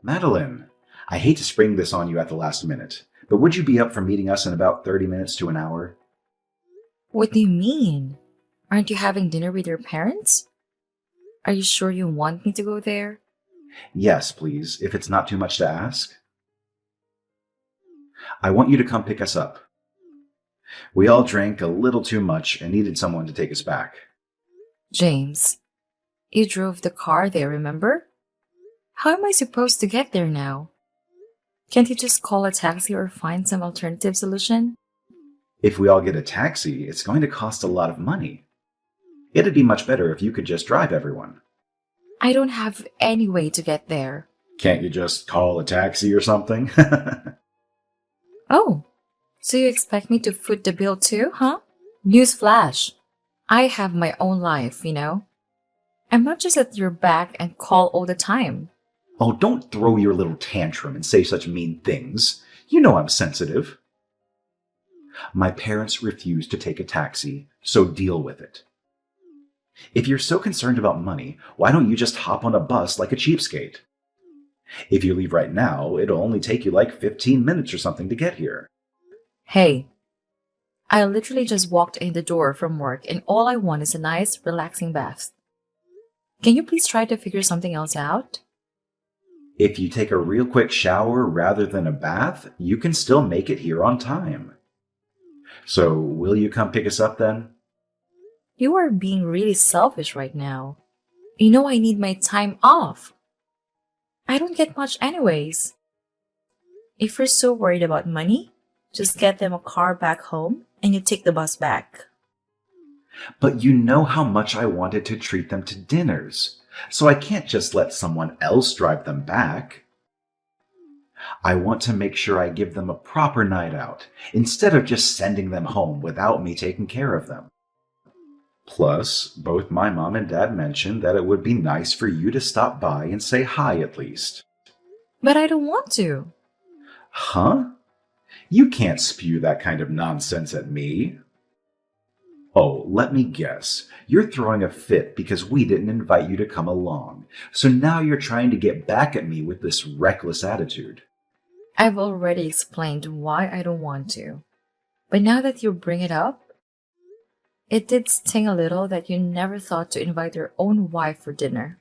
Madeline, I hate to spring this on you at the last minute, but would you be up for meeting us in about 30 minutes to an hour? What do you mean? Aren't you having dinner with your parents? Are you sure you want me to go there? Yes, please, if it's not too much to ask. I want you to come pick us up. We all drank a little too much and needed someone to take us back. James, you drove the car there, remember? How am I supposed to get there now? Can't you just call a taxi or find some alternative solution? If we all get a taxi, it's going to cost a lot of money. It'd be much better if you could just drive everyone. I don't have any way to get there. Can't you just call a taxi or something? Oh, so you expect me to foot the bill too, huh? Newsflash. I have my own life, you know? I'm not just at your back and call all the time. Oh, don't throw your little tantrum and say such mean things. You know I'm sensitive. My parents refused to take a taxi, so deal with it. If you're so concerned about money, why don't you just hop on a bus like a cheapskate? If you leave right now, it'll only take you like 15 minutes or something to get here. Hey, I literally just walked in the door from work and all I want is a nice, relaxing bath. Can you please try to figure something else out? If you take a real quick shower rather than a bath, you can still make it here on time. So, will you come pick us up then? You are being really selfish right now. You know I need my time off. I don't get much anyways. If you're so worried about money, just get them a car back home and you take the bus back. But you know how much I wanted to treat them to dinners, so I can't just let someone else drive them back. I want to make sure I give them a proper night out, instead of just sending them home without me taking care of them. Plus, both my mom and dad mentioned that it would be nice for you to stop by and say hi at least. But I don't want to. Huh? You can't spew that kind of nonsense at me. Oh, let me guess. You're throwing a fit because we didn't invite you to come along. So now you're trying to get back at me with this reckless attitude. I've already explained why I don't want to. But now that you bring it up, it did sting a little that you never thought to invite your own wife for dinner.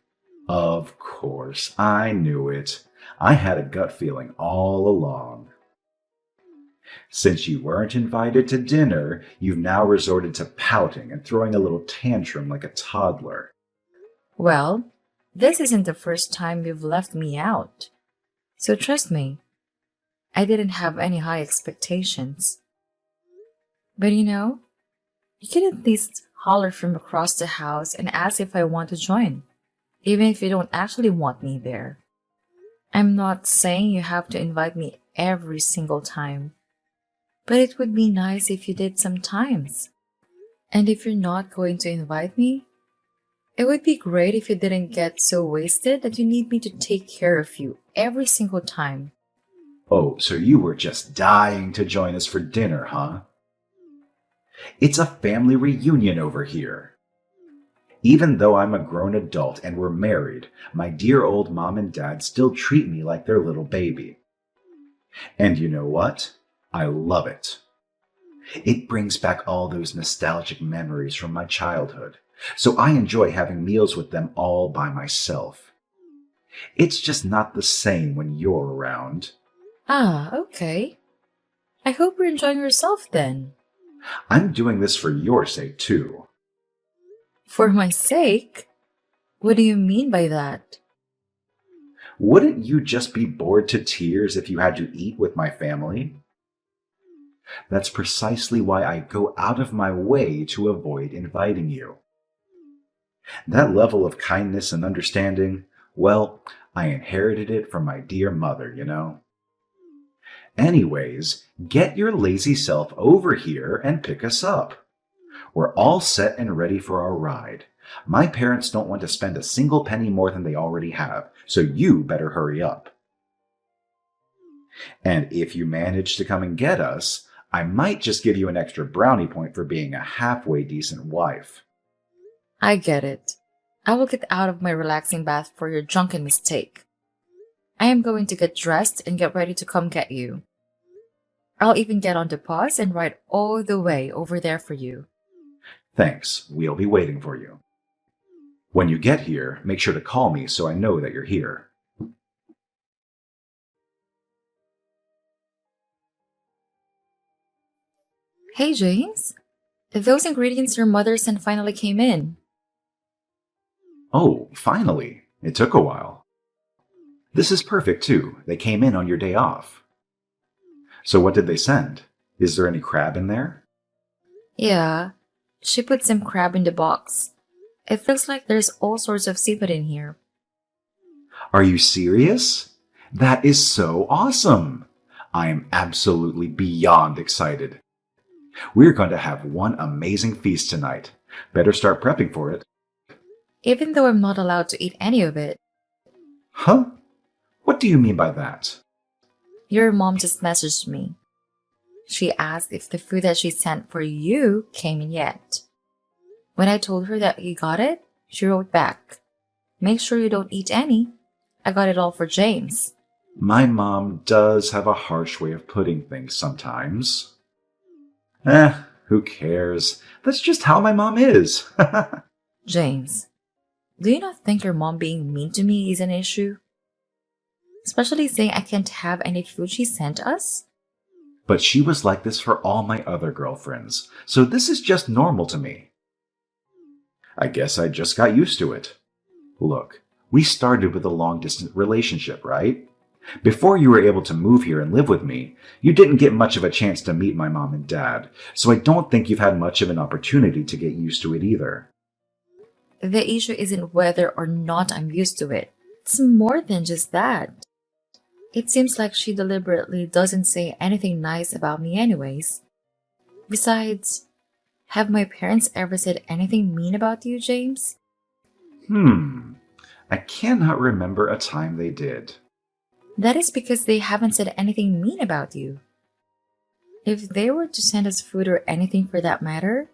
Of course, I knew it. I had a gut feeling all along. Since you weren't invited to dinner, you've now resorted to pouting and throwing a little tantrum like a toddler. Well, this isn't the first time you've left me out. So trust me, I didn't have any high expectations. But you know, you can at least holler from across the house and ask if I want to join, even if you don't actually want me there. I'm not saying you have to invite me every single time, but it would be nice if you did sometimes. And if you're not going to invite me, it would be great if you didn't get so wasted that you need me to take care of you every single time. Oh, so you were just dying to join us for dinner, huh? It's a family reunion over here. Even though I'm a grown adult and we're married, my dear old mom and dad still treat me like their little baby. And you know what? I love it. It brings back all those nostalgic memories from my childhood, so I enjoy having meals with them all by myself. It's just not the same when you're around. Ah, okay. I hope you're enjoying yourself then. I'm doing this for your sake, too. For my sake? What do you mean by that? Wouldn't you just be bored to tears if you had to eat with my family? That's precisely why I go out of my way to avoid inviting you. That level of kindness and understanding, well, I inherited it from my dear mother, you know. Anyways, get your lazy self over here and pick us up. We're all set and ready for our ride. My parents don't want to spend a single penny more than they already have, so you better hurry up. And if you manage to come and get us, I might just give you an extra brownie point for being a halfway decent wife. I get it. I will get out of my relaxing bath for your drunken mistake. I am going to get dressed and get ready to come get you. I'll even get on the bus and ride all the way over there for you. Thanks, we'll be waiting for you. When you get here, make sure to call me so I know that you're here. Hey, James. Those ingredients your mother sent finally came in. Oh, finally. It took a while. This is perfect, too. They came in on your day off. So what did they send? Is there any crab in there? Yeah, she put some crab in the box. It looks like there's all sorts of seafood in here. Are you serious? That is so awesome! I am absolutely beyond excited. We're going to have one amazing feast tonight. Better start prepping for it. Even though I'm not allowed to eat any of it. Huh? What do you mean by that? Your mom just messaged me. She asked if the food that she sent for you came in yet. When I told her that you got it, she wrote back, "Make sure you don't eat any. I got it all for James." My mom does have a harsh way of putting things sometimes. Who cares? That's just how my mom is. James, do you not think your mom being mean to me is an issue? Especially saying I can't have any food she sent us? But she was like this for all my other girlfriends, so this is just normal to me. I guess I just got used to it. Look, we started with a long-distance relationship, right? Before you were able to move here and live with me, you didn't get much of a chance to meet my mom and dad, so I don't think you've had much of an opportunity to get used to it either. The issue isn't whether or not I'm used to it. It's more than just that. It seems like she deliberately doesn't say anything nice about me anyways. Besides, have my parents ever said anything mean about you, James? I cannot remember a time they did. That is because they haven't said anything mean about you. If they were to send us food or anything for that matter,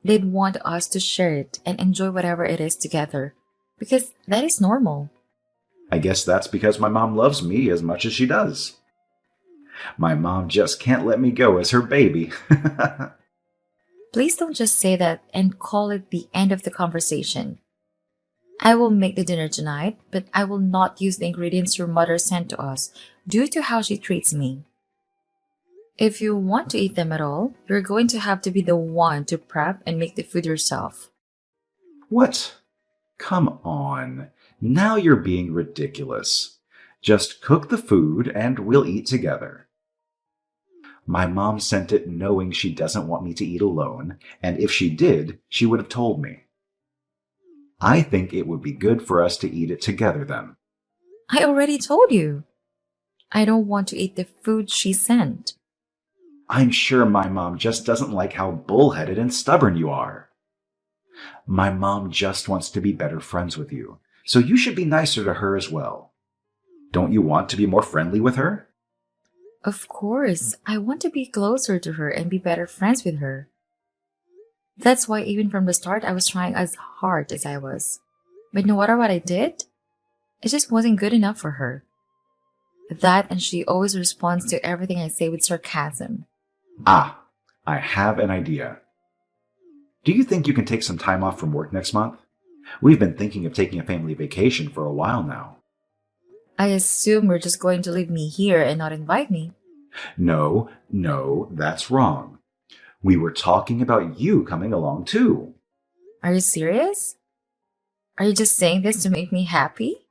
they'd want us to share it and enjoy whatever it is together, because that is normal. I guess that's because my mom loves me as much as she does. My mom just can't let me go as her baby. Please don't just say that and call it the end of the conversation. I will make the dinner tonight, but I will not use the ingredients your mother sent to us due to how she treats me. If you want to eat them at all, you're going to have to be the one to prep and make the food yourself. What? Come on. Now you're being ridiculous. Just cook the food and we'll eat together. My mom sent it knowing she doesn't want me to eat alone, and if she did, she would have told me. I think it would be good for us to eat it together then. I already told you. I don't want to eat the food she sent. I'm sure my mom just doesn't like how bullheaded and stubborn you are. My mom just wants to be better friends with you, so you should be nicer to her as well. Don't you want to be more friendly with her? Of course, I want to be closer to her and be better friends with her. That's why even from the start I was trying as hard as I was. But no matter what I did, it just wasn't good enough for her. That and she always responds to everything I say with sarcasm. I have an idea. Do you think you can take some time off from work next month? We've been thinking of taking a family vacation for a while now. I assume you're just going to leave me here and not invite me. No, that's wrong. We were talking about you coming along too. Are you serious? Are you just saying this to make me happy?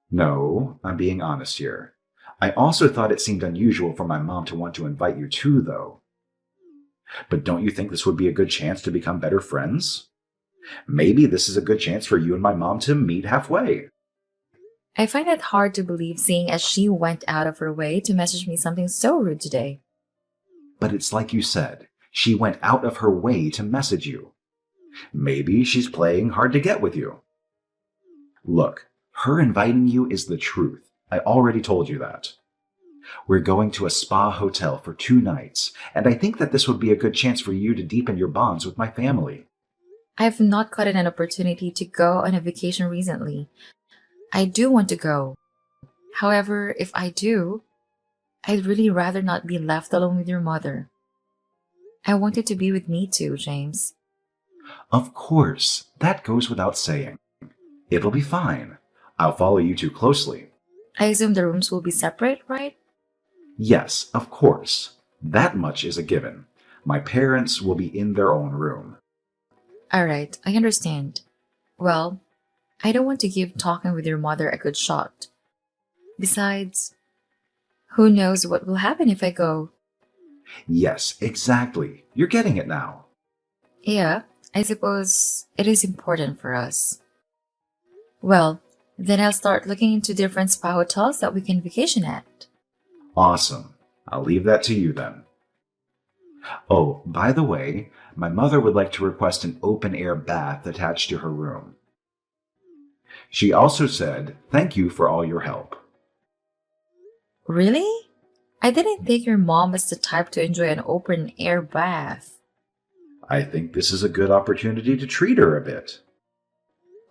No, I'm being honest here. I also thought it seemed unusual for my mom to want to invite you too, though. But don't you think this would be a good chance to become better friends? Maybe this is a good chance for you and my mom to meet halfway. I find it hard to believe seeing as she went out of her way to message me something so rude today. But it's like you said, she went out of her way to message you. Maybe she's playing hard to get with you. Look, her inviting you is the truth. I already told you that. We're going to a spa hotel for 2 nights, and I think that this would be a good chance for you to deepen your bonds with my family. I've not gotten an opportunity to go on a vacation recently. I do want to go. However, if I do, I'd really rather not be left alone with your mother. I want you to be with me too, James. Of course, that goes without saying. It'll be fine. I'll follow you two closely. I assume the rooms will be separate, right? Yes, of course. That much is a given. My parents will be in their own room. Alright, I understand. Well, I don't want to give talking with your mother a good shot. Besides, who knows what will happen if I go? Yes, exactly. You're getting it now. Yeah, I suppose it is important for us. Well, then I'll start looking into different spa hotels that we can vacation at. Awesome. I'll leave that to you then. Oh, by the way, my mother would like to request an open-air bath attached to her room. She also said, thank you for all your help. Really? I didn't think your mom was the type to enjoy an open air bath. I think this is a good opportunity to treat her a bit.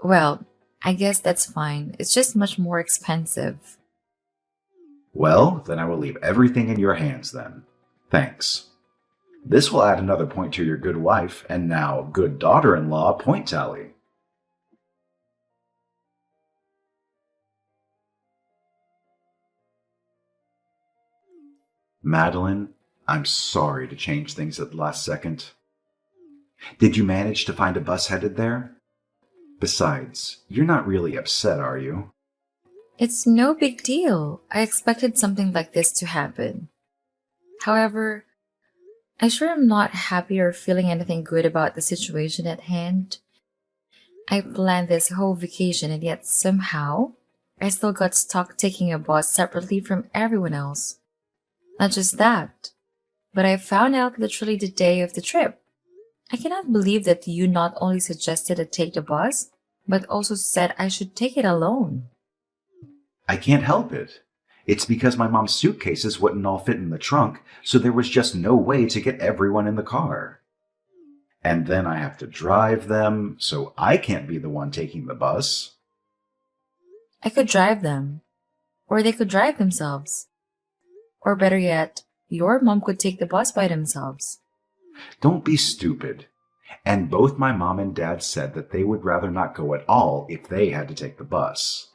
Well, I guess that's fine. It's just much more expensive. Well, then I will leave everything in your hands then. Thanks. This will add another point to your good wife and now good daughter-in-law point tally. Madeline, I'm sorry to change things at the last second. Did you manage to find a bus headed there? Besides, you're not really upset, are you? It's no big deal. I expected something like this to happen. However, I sure am not happy or feeling anything good about the situation at hand. I planned this whole vacation and yet somehow I still got stuck taking a bus separately from everyone else. Not just that, but I found out literally the day of the trip. I cannot believe that you not only suggested I take the bus, but also said I should take it alone. I can't help it. It's because my mom's suitcases wouldn't all fit in the trunk, so there was just no way to get everyone in the car. And then I have to drive them, so I can't be the one taking the bus. I could drive them, or they could drive themselves. Or better yet, your mom could take the bus by themselves. Don't be stupid. And both my mom and dad said that they would rather not go at all if they had to take the bus.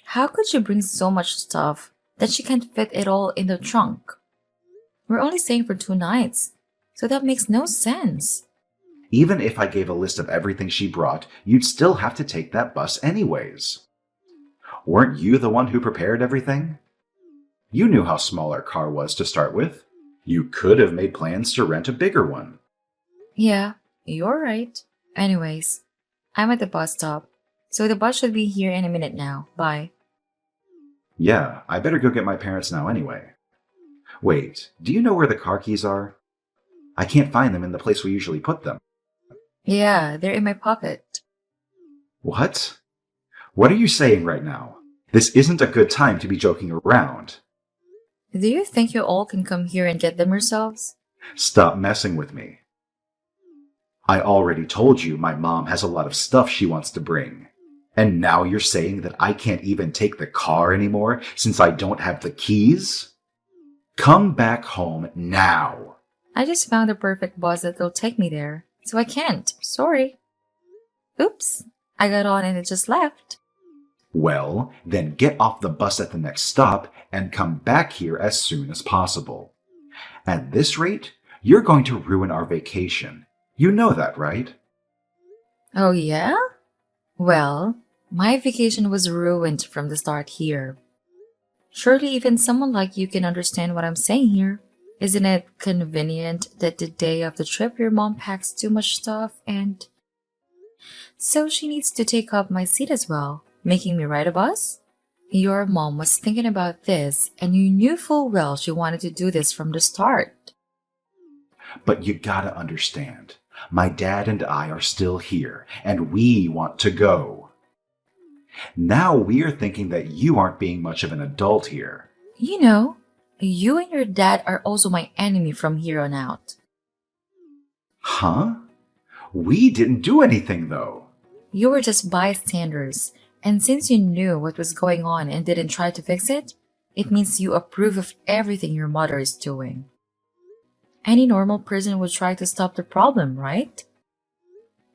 How could you bring so much stuff that she can't fit it all in the trunk? We're only staying for 2 nights, so that makes no sense. Even if I gave a list of everything she brought, you'd still have to take that bus anyways. Weren't you the one who prepared everything? You knew how small our car was to start with. You could have made plans to rent a bigger one. Yeah, you're right. Anyways, I'm at the bus stop, so the bus should be here in a minute now. Bye. Yeah, I better go get my parents now anyway. Wait, do you know where the car keys are? I can't find them in the place we usually put them. Yeah, they're in my pocket. What? What are you saying right now? This isn't a good time to be joking around. Do you think you all can come here and get them yourselves? Stop messing with me. I already told you my mom has a lot of stuff she wants to bring. And now you're saying that I can't even take the car anymore since I don't have the keys? Come back home now. I just found the perfect bus that'll take me there, so I can't. Sorry. Oops, I got on and it just left. Well, then get off the bus at the next stop and come back here as soon as possible. At this rate, you're going to ruin our vacation. You know that, right? Oh yeah? Well, my vacation was ruined from the start here. Surely even someone like you can understand what I'm saying here. Isn't it convenient that the day of the trip your mom packs too much stuff and so she needs to take up my seat as well, making me ride a bus? Your mom was thinking about this and you knew full well she wanted to do this from the start. But you gotta understand, my dad and I are still here, and we want to go. Now we're thinking that you aren't being much of an adult here. You know, you and your dad are also my enemy from here on out. Huh? We didn't do anything, though. You were just bystanders, And since you knew what was going on and didn't try to fix it, it means you approve of everything your mother is doing. Any normal person would try to stop the problem, right?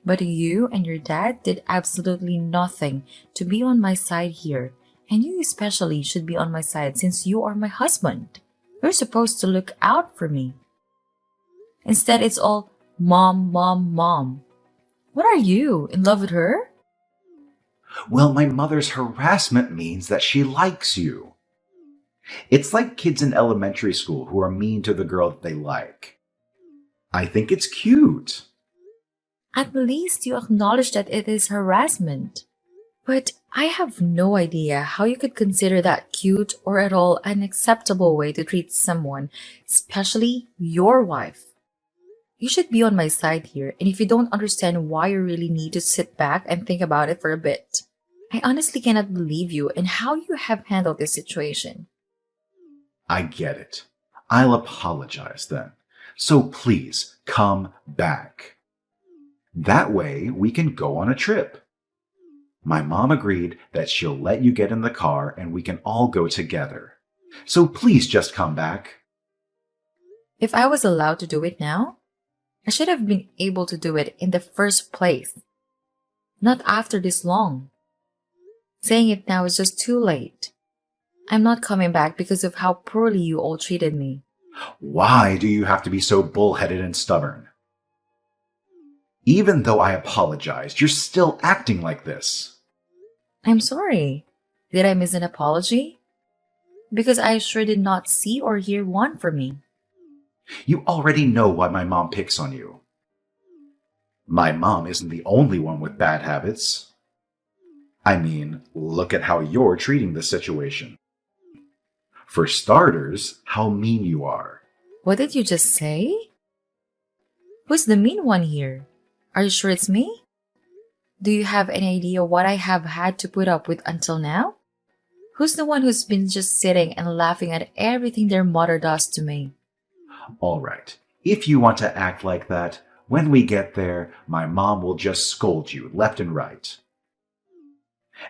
But you and your dad did absolutely nothing to be on my side here, and you especially should be on my side since you are my husband. You're supposed to look out for me. Instead, it's all mom, mom, mom. What are you, in love with her? Well, my mother's harassment means that she likes you. It's like kids in elementary school who are mean to the girl that they like. I think it's cute. At least you acknowledge that it is harassment. But I have no idea how you could consider that cute or at all an acceptable way to treat someone, especially your wife. You should be on my side here, and if you don't understand why you really need to sit back and think about it for a bit. I honestly cannot believe you and how you have handled this situation. I get it. I'll apologize then. So please come back. That way we can go on a trip. My mom agreed that she'll let you get in the car and we can all go together. So please just come back. If I was allowed to do it now, I should have been able to do it in the first place. Not after this long. Saying it now is just too late. I'm not coming back because of how poorly you all treated me. Why do you have to be so bullheaded and stubborn? Even though I apologized, you're still acting like this. I'm sorry. Did I miss an apology? Because I sure did not see or hear one from me. You already know why my mom picks on you. My mom isn't the only one with bad habits. I mean, look at how you're treating the situation. For starters, how mean you are. What did you just say? Who's the mean one here? Are you sure it's me? Do you have any idea what I have had to put up with until now? Who's the one who's been just sitting and laughing at everything their mother does to me? All right, if you want to act like that, when we get there, my mom will just scold you left and right.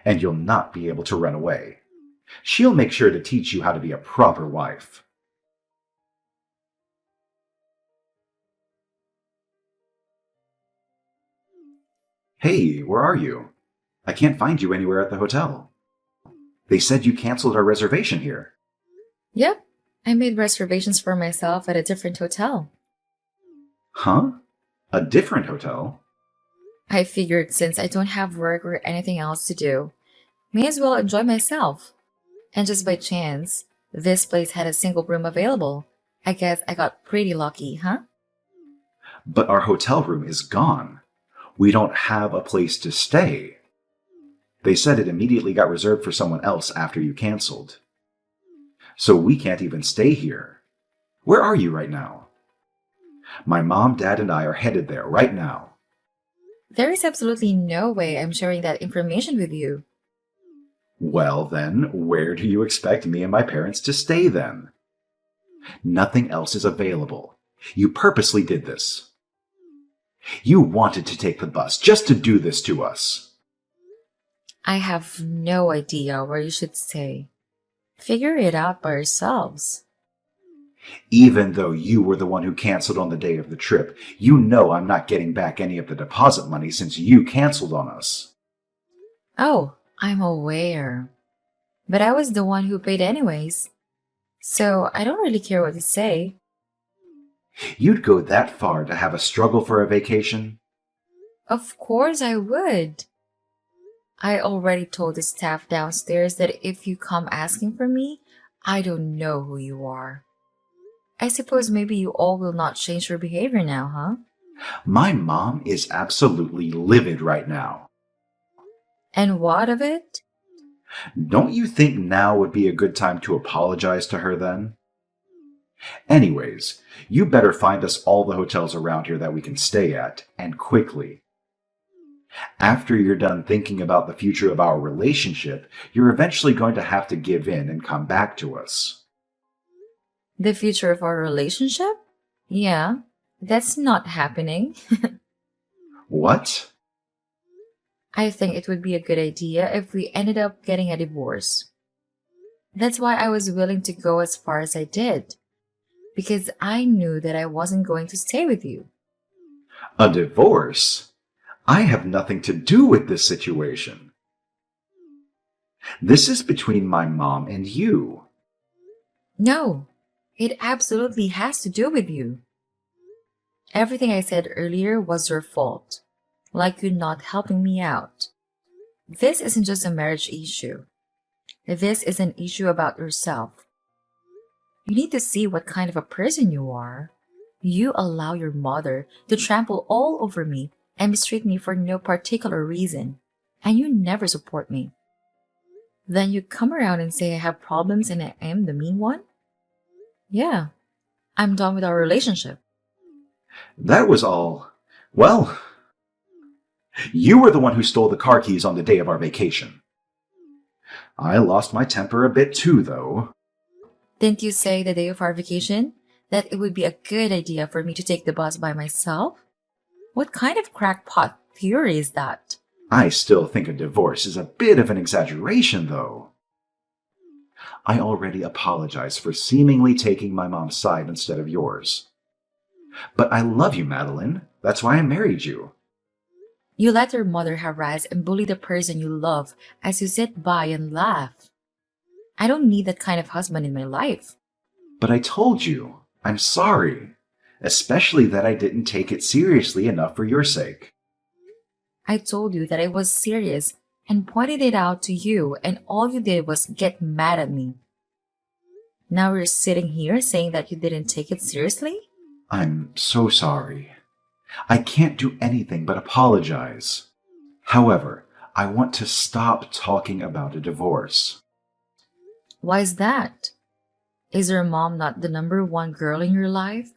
And you'll not be able to run away. She'll make sure to teach you how to be a proper wife. Hey, where are you? I can't find you anywhere at the hotel. They said you canceled our reservation here. Yep, I made reservations for myself at a different hotel. Huh? A different hotel? I figured since I don't have work or anything else to do, may as well enjoy myself. And just by chance, this place had a single room available. I guess I got pretty lucky, huh? But our hotel room is gone. We don't have a place to stay. They said it immediately got reserved for someone else after you canceled. So we can't even stay here. Where are you right now? My mom, dad, and I are headed there right now. There is absolutely no way I'm sharing that information with you. Well then, where do you expect me and my parents to stay then? Nothing else is available. You purposely did this. You wanted to take the bus just to do this to us. I have no idea where you should stay. Figure it out by yourselves. Even though you were the one who canceled on the day of the trip, you know I'm not getting back any of the deposit money since you canceled on us. Oh, I'm aware. But I was the one who paid anyways. So I don't really care what you say. You'd go that far to have a struggle for a vacation? Of course I would. I already told the staff downstairs that if you come asking for me, I don't know who you are. I suppose maybe you all will not change your behavior now, huh? My mom is absolutely livid right now. And what of it? Don't you think now would be a good time to apologize to her then? Anyways, you better find us all the hotels around here that we can stay at, and quickly. After you're done thinking about the future of our relationship, you're eventually going to have to give in and come back to us. The future of our relationship? Yeah, that's not happening. What? I think it would be a good idea if we ended up getting a divorce. That's why I was willing to go as far as I did, because I knew that I wasn't going to stay with you. A divorce? I have nothing to do with this situation. This is between my mom and you. No, it absolutely has to do with you. Everything I said earlier was your fault, like you not helping me out. This isn't just a marriage issue. This is an issue about yourself. You need to see what kind of a person you are. You allow your mother to trample all over me and mistreat me for no particular reason, and you never support me. Then you come around and say I have problems and I am the mean one? Yeah, I'm done with our relationship. That was all. Well, you were the one who stole the car keys on the day of our vacation. I lost my temper a bit too, though. Didn't you say the day of our vacation that it would be a good idea for me to take the bus by myself? What kind of crackpot theory is that? I still think a divorce is a bit of an exaggeration, though. I already apologize for seemingly taking my mom's side instead of yours. But I love you, Madeline. That's why I married you. You let your mother harass and bully the person you love as you sit by and laugh. I don't need that kind of husband in my life. But I told you, I'm sorry. Especially that I didn't take it seriously enough for your sake. I told you that I was serious and pointed it out to you, and all you did was get mad at me. Now you're sitting here saying that you didn't take it seriously? I'm so sorry. I can't do anything but apologize. However, I want to stop talking about a divorce. Why is that? Is your mom not the number one girl in your life?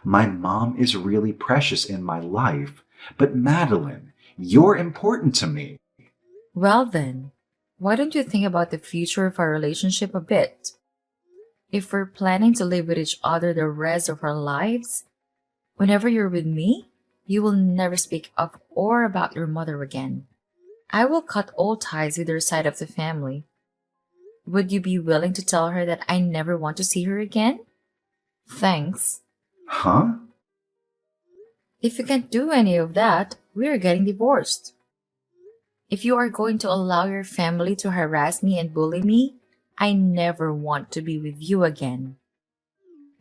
My mom is really precious in my life, but Madeline, you're important to me. Well then, why don't you think about the future of our relationship a bit? If we're planning to live with each other the rest of our lives, whenever you're with me, you will never speak of or about your mother again. I will cut all ties with her side of the family. Would you be willing to tell her that I never want to see her again? Thanks. Huh? If you can't do any of that, we're getting divorced. If you are going to allow your family to harass me and bully me, I never want to be with you again.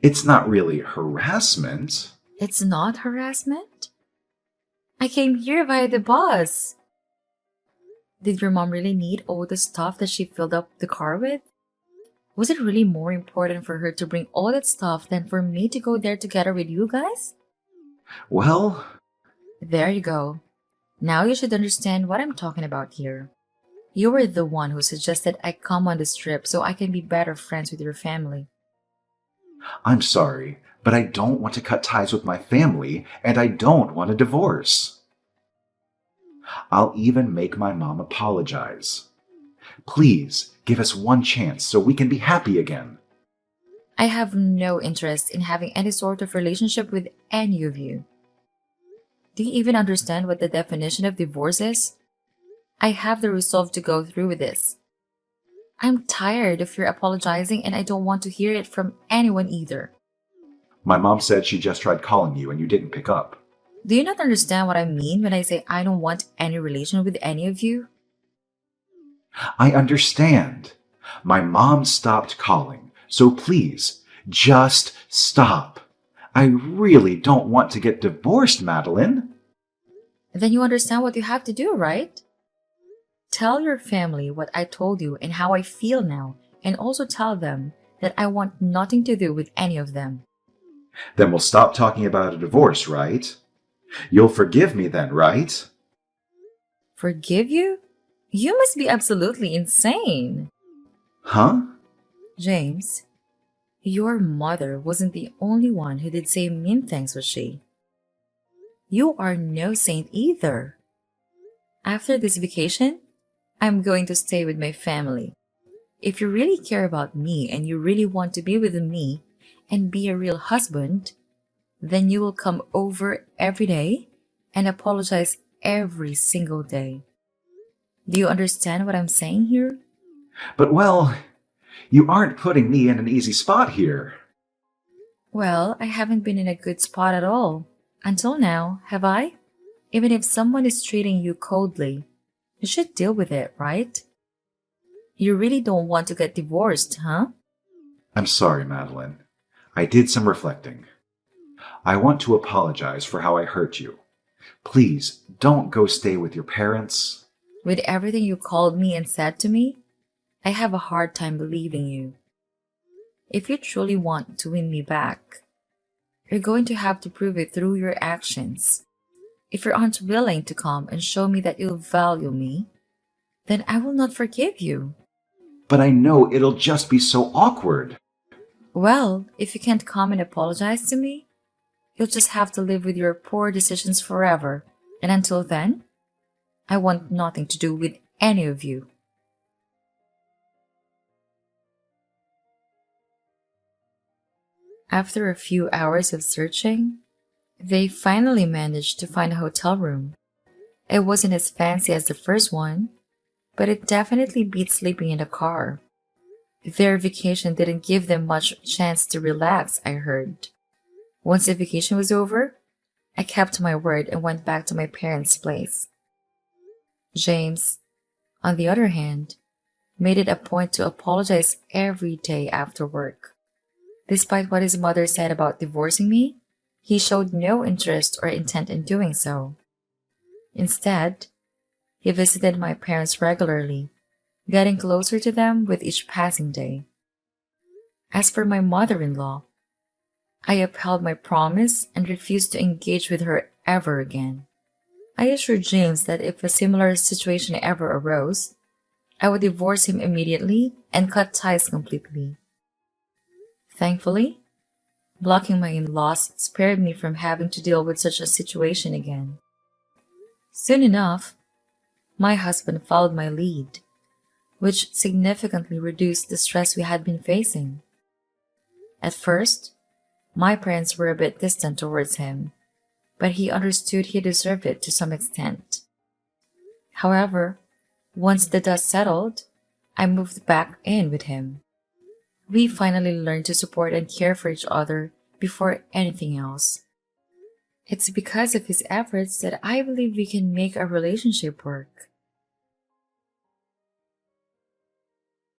It's not really harassment. It's not harassment? I came here via the bus. Did your mom really need all the stuff that she filled up the car with? Was it really more important for her to bring all that stuff than for me to go there together with you guys? Well, there you go. Now you should understand what I'm talking about here. You were the one who suggested I come on this trip so I can be better friends with your family. I'm sorry, but I don't want to cut ties with my family, and I don't want a divorce. I'll even make my mom apologize. Please give us one chance so we can be happy again. I have no interest in having any sort of relationship with any of you. Do you even understand what the definition of divorce is? I have the resolve to go through with this. I'm tired of your apologizing and I don't want to hear it from anyone either. My mom said she just tried calling you and you didn't pick up. Do you not understand what I mean when I say I don't want any relation with any of you? I understand. My mom stopped calling, so please, just stop. I really don't want to get divorced, Madeline. Then you understand what you have to do, right? Tell your family what I told you and how I feel now, and also tell them that I want nothing to do with any of them. Then we'll stop talking about a divorce, right? You'll forgive me then, right? Forgive you? You must be absolutely insane. Huh? James, your mother wasn't the only one who did say mean things, was she? You are no saint either. After this vacation, I'm going to stay with my family. If you really care about me and you really want to be with me and be a real husband, then you will come over every day and apologize every single day. Do you understand what I'm saying here? But well, you aren't putting me in an easy spot here. Well, I haven't been in a good spot at all. Until now, have I? Even if someone is treating you coldly, you should deal with it, right? You really don't want to get divorced, huh? I'm sorry, Madeline. I did some reflecting. I want to apologize for how I hurt you. Please, don't go stay with your parents. With everything you called me and said to me, I have a hard time believing you. If you truly want to win me back, you're going to have to prove it through your actions. If you aren't willing to come and show me that you value me, then I will not forgive you. But I know it'll just be so awkward. Well, if you can't come and apologize to me, you'll just have to live with your poor decisions forever. And until then, I want nothing to do with any of you. After a few hours of searching, they finally managed to find a hotel room. It wasn't as fancy as the first one, but it definitely beat sleeping in a car. Their vacation didn't give them much chance to relax, I heard. Once the vacation was over, I kept my word and went back to my parents' place. James, on the other hand, made it a point to apologize every day after work. Despite what his mother said about divorcing me, he showed no interest or intent in doing so. Instead, he visited my parents regularly, getting closer to them with each passing day. As for my mother-in-law, I upheld my promise and refused to engage with her ever again. I assured James that if a similar situation ever arose, I would divorce him immediately and cut ties completely. Thankfully, blocking my in-laws spared me from having to deal with such a situation again. Soon enough, my husband followed my lead, which significantly reduced the stress we had been facing. At first, my parents were a bit distant towards him, but he understood he deserved it to some extent. However, once the dust settled, I moved back in with him. We finally learned to support and care for each other before anything else. It's because of his efforts that I believe we can make our relationship work.